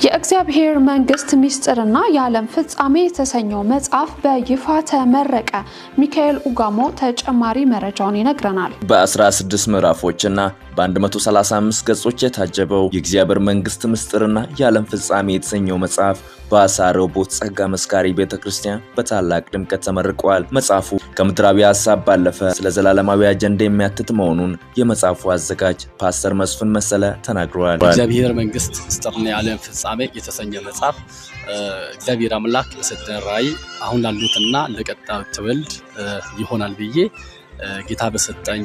የእግዚአብሔር መንግስት ሚስጥርና የዓለም ፍጻሜ የተሰኘው መጽሐፍ በይፋ ተመረቀ። ሚካኤል ኡጋሞ ተጨማሪ መረጃውን ይነግረናል። በ16 ምዕራፎችና በ135 ገጾች የታጀበው የእግዚአብሔር መንግስት ሚስጥርና የዓለም ፍጻሜ የተሰኘው መጽሐፍ በአሳሮቦት ጸጋ መስካሪ ቤተክርስቲያን በታላቅ ድምቀት ተመርቋል። መጽሐፉ ከምድራዊ ሐሳብ ባለፈ ስለ ዘላለማዊ አጀንዳ የሚያትት መሆኑን የመጽሐፉ አዘጋጅ ፓስተር መስፍን መሰለ ተናግረዋል። እግዚአብሔር መንግስት ሚስጥርና የዓለም ፍጻሜ የተሰኘ መጽሐፍ እግዚአብሔር አምላክ የሰጠን ራዕይ አሁን ላሉትና ለቀጣዩ ትውልድ ይሆናል ብዬ ጌታ በሰጠኝ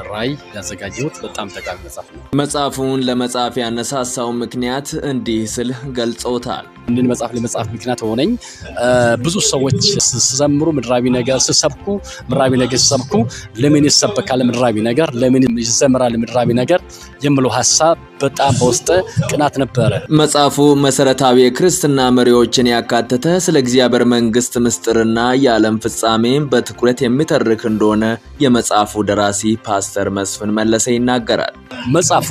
ራዕይ ያዘጋጀሁት በጣም ጠቃሚ መጽሐፍ ነው። መጽሐፉን ለመጻፍ ያነሳሳው ምክንያት እንዲህ ስል ገልጾታል። እንድን መጽሐፍ ለመጻፍ ምክንያት ሆነኝ ብዙ ሰዎች ሲዘምሩ ምድራዊ ነገር ሲሰብኩ ምድራዊ ነገር ሲሰብኩ ለምን ይሰበካል ምድራዊ ነገር ለምን ይዘምራል ምድራዊ ነገር የሚለው ሐሳብ በጣም በውስጥ ቅናት ነበረ። መጽሐፉ መሰረታዊ የክርስትና መሪዎችን ያካተተ ስለ እግዚአብሔር መንግስት ሚስጥርና የዓለም ፍጻሜ በትኩረት የሚተርክ እንደሆነ የመጽሐፉ ደራሲ ፓስተር መስፍን መለሰ ይናገራል። መጽሐፉ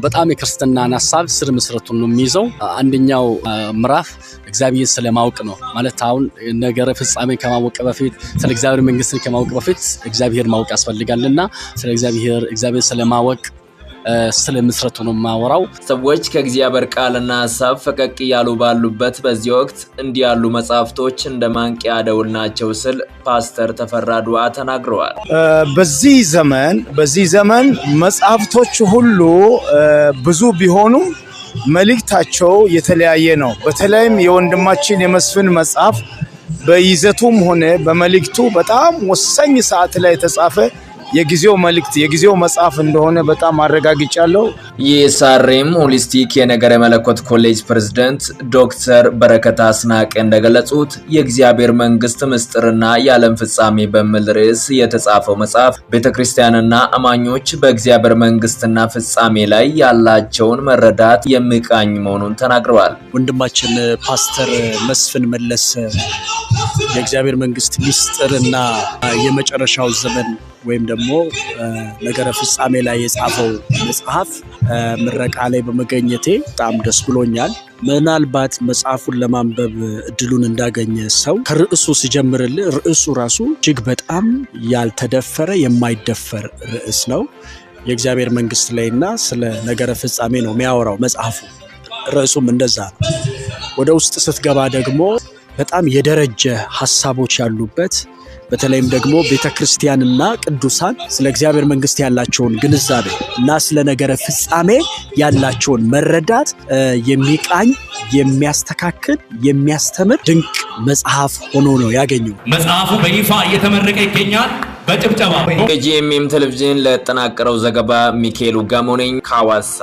በጣም የክርስትናን ሐሳብ ስር መሰረቱን ነው የሚይዘው። አንደኛው ምዕራፍ እግዚአብሔር ስለማወቅ ነው ማለት አሁን ነገረ ፍጻሜ ከማወቅ በፊት ስለ እግዚአብሔር መንግስት ከማወቅ በፊት እግዚአብሔር ማወቅ ያስፈልጋልና ስለ እግዚአብሔር ስለማወቅ ስለ መስረቱ ነው ማወራው። ሰዎች ከእግዚአብሔር ቃልና ሐሳብ ፈቀቅ ያሉ ባሉበት በዚህ ወቅት እንዲህ ያሉ መጽሐፍቶች እንደ ማንቂያ ደውል ናቸው ስል ፓስተር ተፈራ ዱዓ ተናግረዋል። በዚህ ዘመን መጽሐፍቶች ሁሉ ብዙ ቢሆኑም መልእክታቸው የተለያየ ነው። በተለይም የወንድማችን የመስፍን መጽሐፍ በይዘቱም ሆነ በመልእክቱ በጣም ወሳኝ ሰዓት ላይ የተጻፈ የጊዜው መጽሐፍ እንደሆነ በጣም አረጋግጫለሁ። የሳሬም ሆሊስቲክ የነገረ መለኮት ኮሌጅ ፕሬዝዳንት ዶክተር በረከት አስናቀ እንደገለጹት የእግዚአብሔር መንግስት ሚስጥርና የዓለም ፍጻሜ በሚል ርዕስ የተጻፈው መጽሐፍ ቤተክርስቲያንና አማኞች በእግዚአብሔር መንግስትና ፍጻሜ ላይ ያላቸውን መረዳት የሚቃኝ መሆኑን ተናግረዋል። ወንድማችን ፓስተር መስፍን መለሰ የእግዚአብሔር መንግስት ሚስጥርና የመጨረሻው ዘመን ወይም ደግሞ ነገረ ፍጻሜ ላይ የጻፈው መጽሐፍ ምረቃ ላይ በመገኘቴ በጣም ደስ ብሎኛል። ምናልባት መጽሐፉን ለማንበብ እድሉን እንዳገኘ ሰው ከርዕሱ ሲጀምርልህ ርዕሱ ራሱ እጅግ በጣም ያልተደፈረ የማይደፈር ርዕስ ነው። የእግዚአብሔር መንግስት ላይና ስለ ነገረ ፍጻሜ ነው የሚያወራው መጽሐፉ። ርዕሱም እንደዛ ነው። ወደ ውስጥ ስትገባ ደግሞ በጣም የደረጀ ሐሳቦች ያሉበት በተለይም ደግሞ ቤተክርስቲያንና ቅዱሳን ስለ እግዚአብሔር መንግስት ያላቸውን ግንዛቤ እና ስለ ነገረ ፍጻሜ ያላቸውን መረዳት የሚቃኝ የሚያስተካክል የሚያስተምር ድንቅ መጽሐፍ ሆኖ ነው ያገኘው። መጽሐፉ በይፋ እየተመረቀ ይገኛል። በጭብጨባ ጂኤምኤም ቴሌቪዥን ለተጠናቀረው ዘገባ ሚካኤል ኡጋሞ ነኝ ከሐዋሳ።